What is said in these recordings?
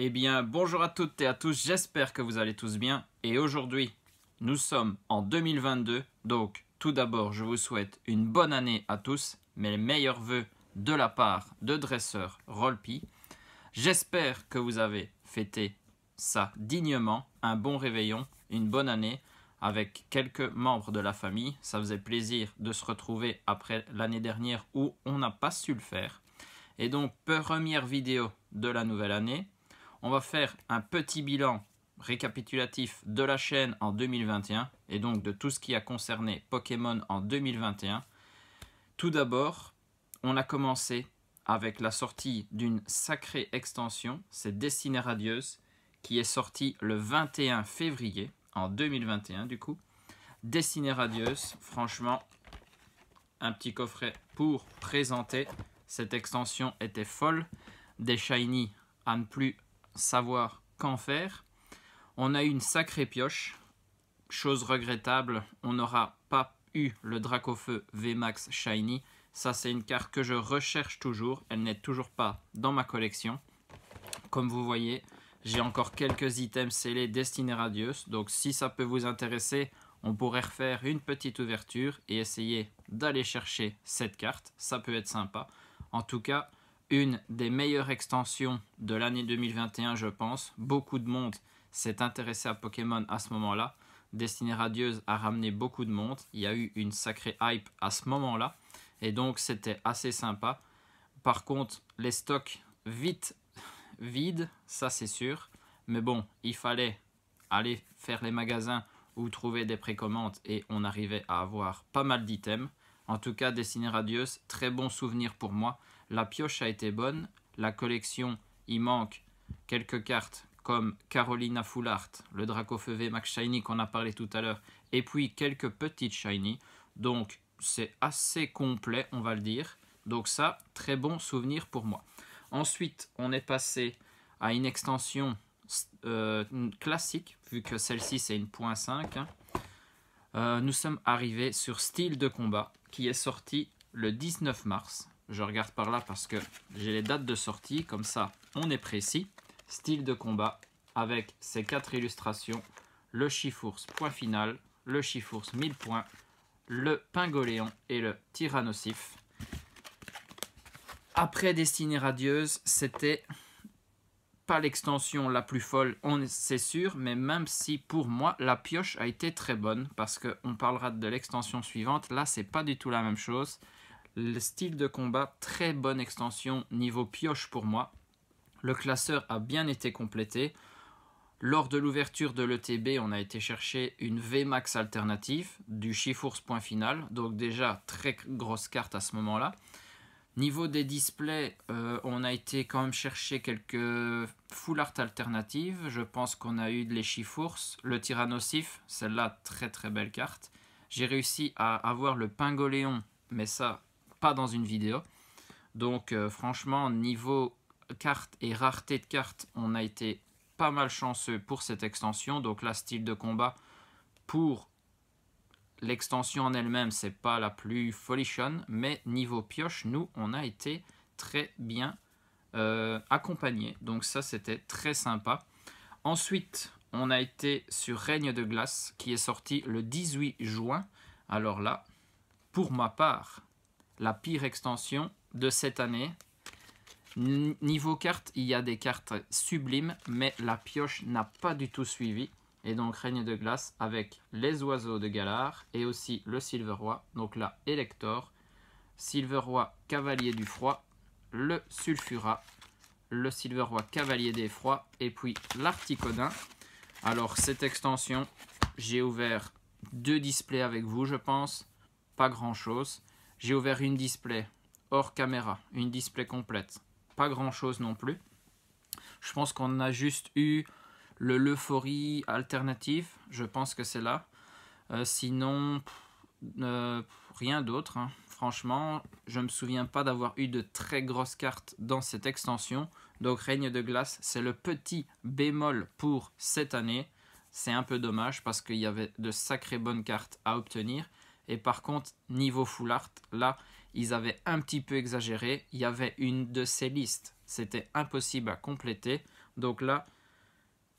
Eh bien, bonjour à toutes et à tous, j'espère que vous allez tous bien. Et aujourd'hui, nous sommes en 2022, donc tout d'abord, je vous souhaite une bonne année à tous, mes meilleurs vœux de la part de Dresseur Rollpi. J'espère que vous avez fêté ça dignement, un bon réveillon, une bonne année avec quelques membres de la famille. Ça faisait plaisir de se retrouver après l'année dernière où on n'a pas su le faire. Et donc, première vidéo de la nouvelle année. On va faire un petit bilan récapitulatif de la chaîne en 2021 et donc de tout ce qui a concerné Pokémon en 2021. Tout d'abord, on a commencé avec la sortie d'une sacrée extension, c'est Destinée Radieuse, qui est sortie le 21 février en 2021 du coup. Destinée Radieuse, franchement, un petit coffret pour présenter. Cette extension était folle, des shiny à ne plus savoir qu'en faire. On a eu une sacrée pioche, chose regrettable, on n'aura pas eu le Dracofeu VMAX Shiny. Ça, c'est une carte que je recherche toujours, elle n'est toujours pas dans ma collection. Comme vous voyez, j'ai encore quelques items scellés Destinée Radieuse, donc si ça peut vous intéresser, on pourrait refaire une petite ouverture et essayer d'aller chercher cette carte, ça peut être sympa. En tout cas, une des meilleures extensions de l'année 2021, je pense. Beaucoup de monde s'est intéressé à Pokémon à ce moment-là. Destinée Radieuse a ramené beaucoup de monde. Il y a eu une sacrée hype à ce moment-là. Et donc, c'était assez sympa. Par contre, les stocks vite vides, ça c'est sûr. Mais bon, il fallait aller faire les magasins ou trouver des précommandes et on arrivait à avoir pas mal d'items. En tout cas, Destinée Radieuse, très bon souvenir pour moi. La pioche a été bonne. La collection, il manque quelques cartes comme Carolina Full Art, le Dracofeu VMAX Shiny qu'on a parlé tout à l'heure, et puis quelques petites Shiny. Donc, c'est assez complet, on va le dire. Donc ça, très bon souvenir pour moi. Ensuite, on est passé à une extension classique, vu que celle-ci, c'est une .5. Nous sommes arrivés sur Style de combat, qui est sorti le 19 mars. Je regarde par là parce que j'ai les dates de sortie, comme ça on est précis. Style de combat avec ces 4 illustrations, le Chifours point final, le Chifours 1000 points, le Pingoléon et le Tyrannosif. Après Destinée Radieuse, c'était pas l'extension la plus folle, c'est sûr, mais même si pour moi la pioche a été très bonne, parce qu'on parlera de l'extension suivante, là c'est pas du tout la même chose. Le style de combat, très bonne extension niveau pioche pour moi. Le classeur a bien été complété. Lors de l'ouverture de l'ETB, on a été chercher une VMAX alternative du Chifours point final. Donc déjà, très grosse carte à ce moment-là. Niveau des displays, on a été quand même chercher quelques full art alternatives. Je pense qu'on a eu les Chifours, le Tyrannosif, celle-là, très très belle carte. J'ai réussi à avoir le Pingoléon, mais ça, pas dans une vidéo. Donc franchement, niveau carte et rareté de cartes, on a été pas mal chanceux pour cette extension. Donc là, style de combat, pour l'extension en elle-même, c'est pas la plus folichonne, mais niveau pioche, nous, on a été très bien accompagnés. Donc ça, c'était très sympa. Ensuite, on a été sur Règne de Glace, qui est sorti le 18 juin. Alors là, pour ma part, la pire extension de cette année. Niveau carte, il y a des cartes sublimes, mais la pioche n'a pas du tout suivi. Et donc Règne de Glace avec les oiseaux de Galar et aussi le Silveroi. Donc là, Elector, Silveroi Cavalier du Froid, le Sulfura, le Silveroi Cavalier des Froids et puis l'Articodin. Alors cette extension, j'ai ouvert 2 displays avec vous, je pense. Pas grand chose. J'ai ouvert une display hors caméra, une display complète. Pas grand chose non plus. Je pense qu'on a juste eu l'euphorie alternative. Je pense que c'est là. Sinon, rien d'autre. Hein. Franchement, je ne me souviens pas d'avoir eu de très grosses cartes dans cette extension. Donc Règne de Glace, c'est le petit bémol pour cette année. C'est un peu dommage parce qu'il y avait de sacrées bonnes cartes à obtenir. Et par contre, niveau full art, là, ils avaient un petit peu exagéré. Il y avait une de ces listes, c'était impossible à compléter. Donc là,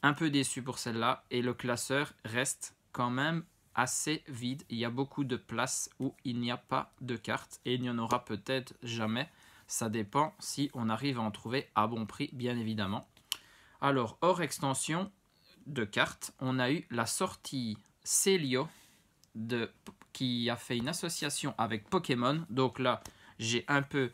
un peu déçu pour celle-là. Et le classeur reste quand même assez vide. Il y a beaucoup de places où il n'y a pas de cartes. Et il n'y en aura peut-être jamais. Ça dépend si on arrive à en trouver à bon prix, bien évidemment. Alors, hors extension de cartes, on a eu la sortie Celio qui a fait une association avec Pokémon. Donc là, j'ai un peu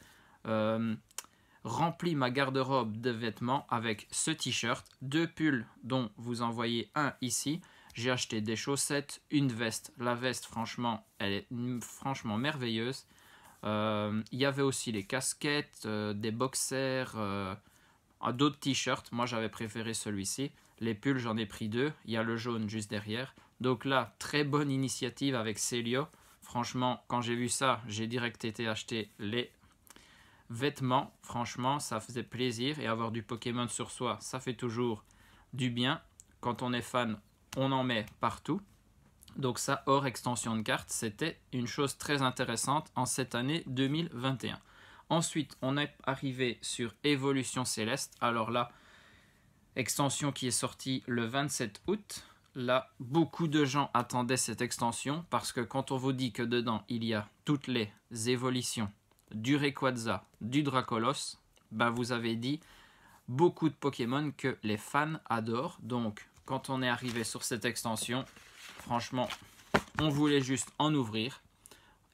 rempli ma garde-robe de vêtements avec ce t-shirt, 2 pulls dont vous en voyez un ici. J'ai acheté des chaussettes, une veste. La veste, franchement, elle est franchement merveilleuse. Il y avait aussi les casquettes, des boxers, d'autres t-shirts. Moi, j'avais préféré celui-ci. Les pulls, j'en ai pris 2. Il y a le jaune juste derrière. Donc là, très bonne initiative avec Celio. Franchement, quand j'ai vu ça, j'ai direct été acheter les vêtements. Franchement, ça faisait plaisir. Et avoir du Pokémon sur soi, ça fait toujours du bien. Quand on est fan, on en met partout. Donc ça, hors extension de cartes, c'était une chose très intéressante en cette année 2021. Ensuite, on est arrivé sur Évolution Céleste. Alors là, extension qui est sortie le 27 août. Là, beaucoup de gens attendaient cette extension parce que quand on vous dit que dedans, il y a toutes les évolutions du Rayquaza, du Dracolos, ben vous avez dit beaucoup de Pokémon que les fans adorent. Donc, quand on est arrivé sur cette extension, franchement, on voulait juste en ouvrir.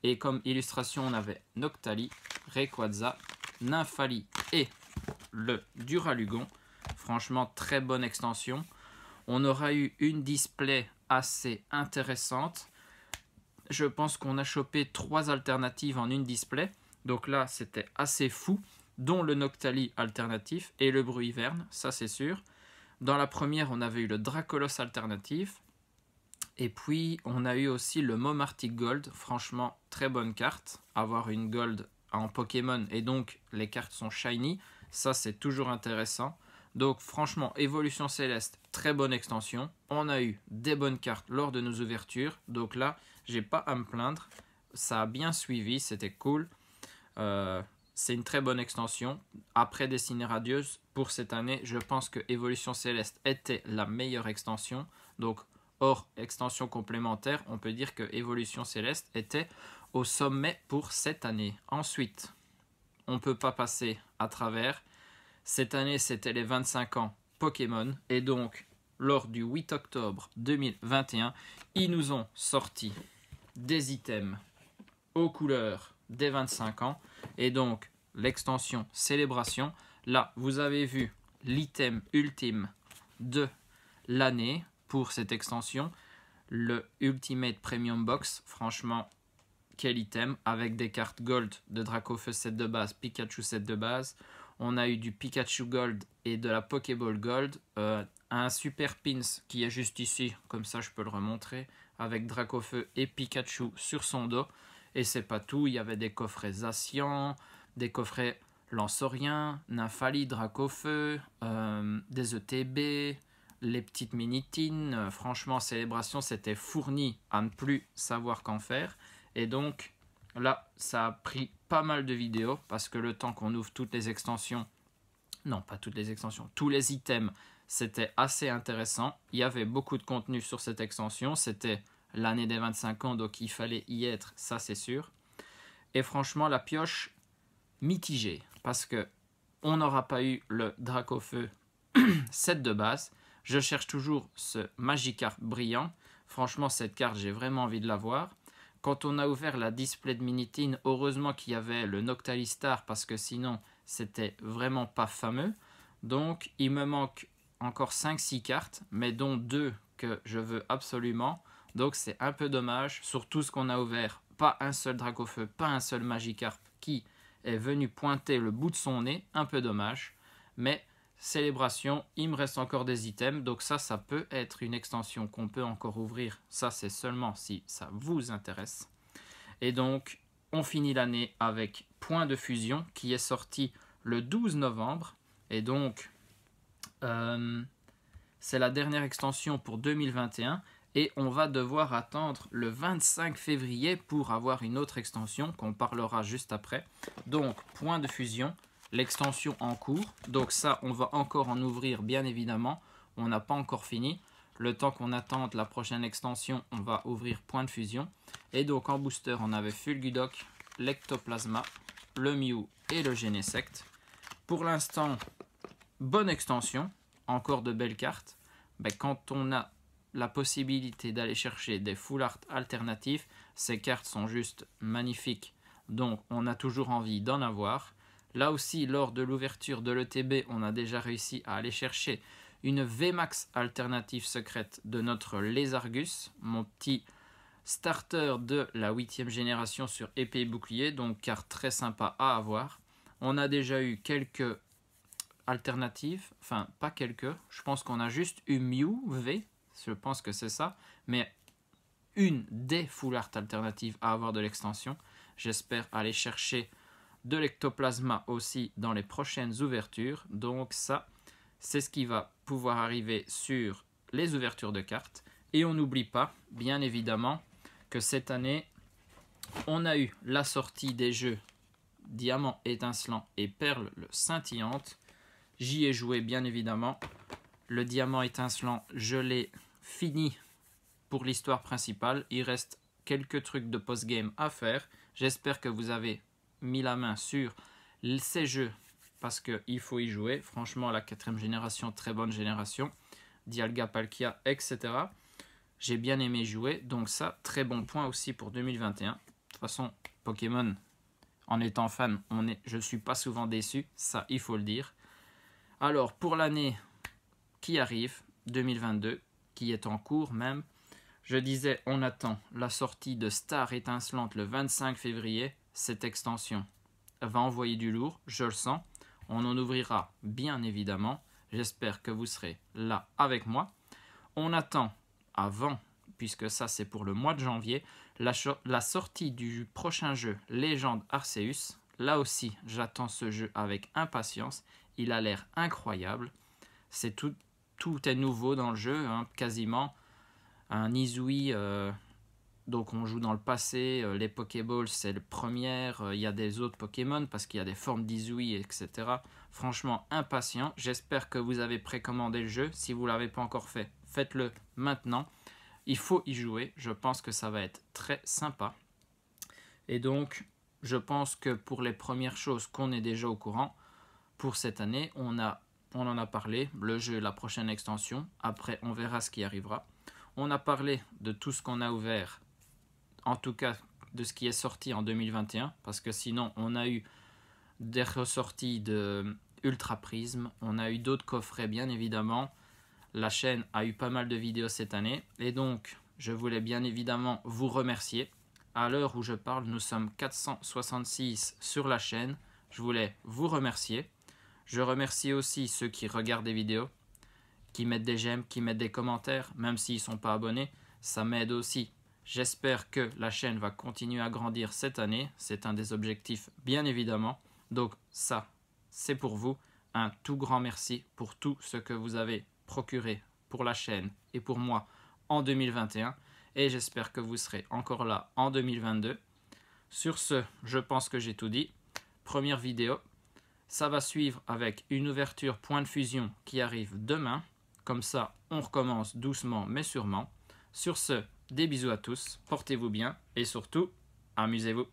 Et comme illustration, on avait Noctali, Rayquaza, Nymphali et le Duralugon. Franchement, très bonne extension. On aura eu une display assez intéressante. Je pense qu'on a chopé 3 alternatives en une display. Donc là, c'était assez fou, dont le Noctali alternatif et le Bruiverne, ça c'est sûr. Dans la première, on avait eu le Dracolos alternatif. Et puis, on a eu aussi le Momartic Gold. Franchement, très bonne carte. Avoir une Gold en Pokémon et donc les cartes sont shiny. Ça, c'est toujours intéressant. Donc, franchement, Évolution Céleste, très bonne extension. On a eu des bonnes cartes lors de nos ouvertures. Donc là, j'ai pas à me plaindre. Ça a bien suivi, c'était cool. C'est une très bonne extension. Après Destinée Radieuse, pour cette année, je pense que Évolution Céleste était la meilleure extension. Donc, hors extension complémentaire, on peut dire que Évolution Céleste était au sommet pour cette année. Ensuite, on ne peut pas passer à travers. Cette année, c'était les 25 ans Pokémon. Et donc, lors du 8 octobre 2021, ils nous ont sorti des items aux couleurs des 25 ans. Et donc, l'extension Célébration. Là, vous avez vu l'item ultime de l'année pour cette extension. Le Ultimate Premium Box. Franchement, quel item. Avec des cartes Gold de Dracofeu set de base, Pikachu set de base. On a eu du Pikachu Gold et de la Pokéball Gold. Un Super Pins qui est juste ici. Comme ça, je peux le remontrer. Avec Dracofeu et Pikachu sur son dos. Et c'est pas tout, il y avait des coffrets Zacian, des coffrets Lanceurien, Nymphali, Dracofeu, des ETB, les petites minitines. Franchement, Célébration, c'était fourni à ne plus savoir qu'en faire. Et donc, là, ça a pris pas mal de vidéos parce que le temps qu'on ouvre toutes les extensions, non, pas toutes les extensions, tous les items, c'était assez intéressant. Il y avait beaucoup de contenu sur cette extension, c'était l'année des 25 ans, donc il fallait y être, ça c'est sûr. Et franchement, la pioche mitigée, parce que on n'aura pas eu le Dracofeu set de base. Je cherche toujours ce Magikarp brillant. Franchement, cette carte, j'ai vraiment envie de l'avoir. Quand on a ouvert la display de Minitine, heureusement qu'il y avait le Noctali Star, parce que sinon, c'était vraiment pas fameux. Donc, il me manque encore 5-6 cartes, mais dont 2 que je veux absolument. Donc c'est un peu dommage, sur tout ce qu'on a ouvert, pas un seul Dracofeu, pas un seul Magikarp qui est venu pointer le bout de son nez, un peu dommage. Mais Célébration, il me reste encore des items, donc ça peut être une extension qu'on peut encore ouvrir. Ça c'est seulement si ça vous intéresse. Et donc on finit l'année avec Point de Fusion qui est sorti le 12 novembre. Et donc c'est la dernière extension pour 2021. Et on va devoir attendre le 25 février pour avoir une autre extension qu'on parlera juste après. Donc, Point de Fusion, l'extension en cours. Donc ça, on va encore en ouvrir bien évidemment. On n'a pas encore fini. Le temps qu'on attende la prochaine extension, on va ouvrir Point de Fusion. Et donc en booster, on avait Fulgudoc, l'Ectoplasma, le Mew et le Genesect. Pour l'instant, bonne extension. Encore de belles cartes. Ben, quand on a la possibilité d'aller chercher des full art alternatifs, ces cartes sont juste magnifiques. Donc on a toujours envie d'en avoir. Là aussi, lors de l'ouverture de l'ETB, on a déjà réussi à aller chercher une VMAX alternative secrète de notre Lézargus, mon petit starter de la 8e génération sur épée et bouclier, donc carte très sympa à avoir. On a déjà eu quelques alternatives, enfin pas quelques, je pense qu'on a juste eu Mew V, je pense que c'est ça, mais une des full art alternatives à avoir de l'extension. J'espère aller chercher de l'Ectoplasma aussi dans les prochaines ouvertures, donc ça c'est ce qui va pouvoir arriver sur les ouvertures de cartes. Et on n'oublie pas, bien évidemment, que cette année, on a eu la sortie des jeux Diamant étincelant et Perle scintillante. J'y ai joué, bien évidemment. Le Diamant étincelant, je l'ai fini pour l'histoire principale. Il reste quelques trucs de post-game à faire. J'espère que vous avez mis la main sur ces jeux parce qu'il faut y jouer. Franchement, la 4e génération, très bonne génération. Dialga, Palkia, etc. J'ai bien aimé jouer, donc ça, très bon point aussi pour 2021. De toute façon, Pokémon, en étant fan, je ne suis pas souvent déçu, ça, il faut le dire. Alors, pour l'année qui arrive, 2022, qui est en cours même, je disais, on attend la sortie de Star étincelante le 25 février. Cette extension va envoyer du lourd, je le sens. On en ouvrira bien évidemment. J'espère que vous serez là avec moi. On attend avant, puisque ça c'est pour le mois de janvier, la sortie du prochain jeu Légende Arceus. Là aussi, j'attends ce jeu avec impatience. Il a l'air incroyable. C'est tout est nouveau dans le jeu, hein, quasiment. Un Izui, donc on joue dans le passé, les Pokéballs c'est le premier, il y a des autres Pokémon parce qu'il y a des formes d'Izui, etc. Franchement impatient, j'espère que vous avez précommandé le jeu, si vous ne l'avez pas encore fait, faites-le maintenant. Il faut y jouer, je pense que ça va être très sympa. Et donc, je pense que pour les premières choses qu'on est déjà au courant, pour cette année, on en a parlé, le jeu, la prochaine extension, après on verra ce qui arrivera. On a parlé de tout ce qu'on a ouvert, en tout cas de ce qui est sorti en 2021, parce que sinon on a eu des ressorties de Ultra Prism, on a eu d'autres coffrets bien évidemment. La chaîne a eu pas mal de vidéos cette année, et donc je voulais bien évidemment vous remercier. À l'heure où je parle, nous sommes 466 sur la chaîne, je voulais vous remercier. Je remercie aussi ceux qui regardent des vidéos, qui mettent des j'aime, qui mettent des commentaires, même s'ils ne sont pas abonnés, ça m'aide aussi. J'espère que la chaîne va continuer à grandir cette année, c'est un des objectifs bien évidemment. Donc ça, c'est pour vous, un tout grand merci pour tout ce que vous avez procuré pour la chaîne et pour moi en 2021. Et j'espère que vous serez encore là en 2022. Sur ce, je pense que j'ai tout dit. Première vidéo, ça va suivre avec une ouverture Point de Fusion qui arrive demain. Comme ça, on recommence doucement mais sûrement. Sur ce, des bisous à tous, portez-vous bien et surtout, amusez-vous.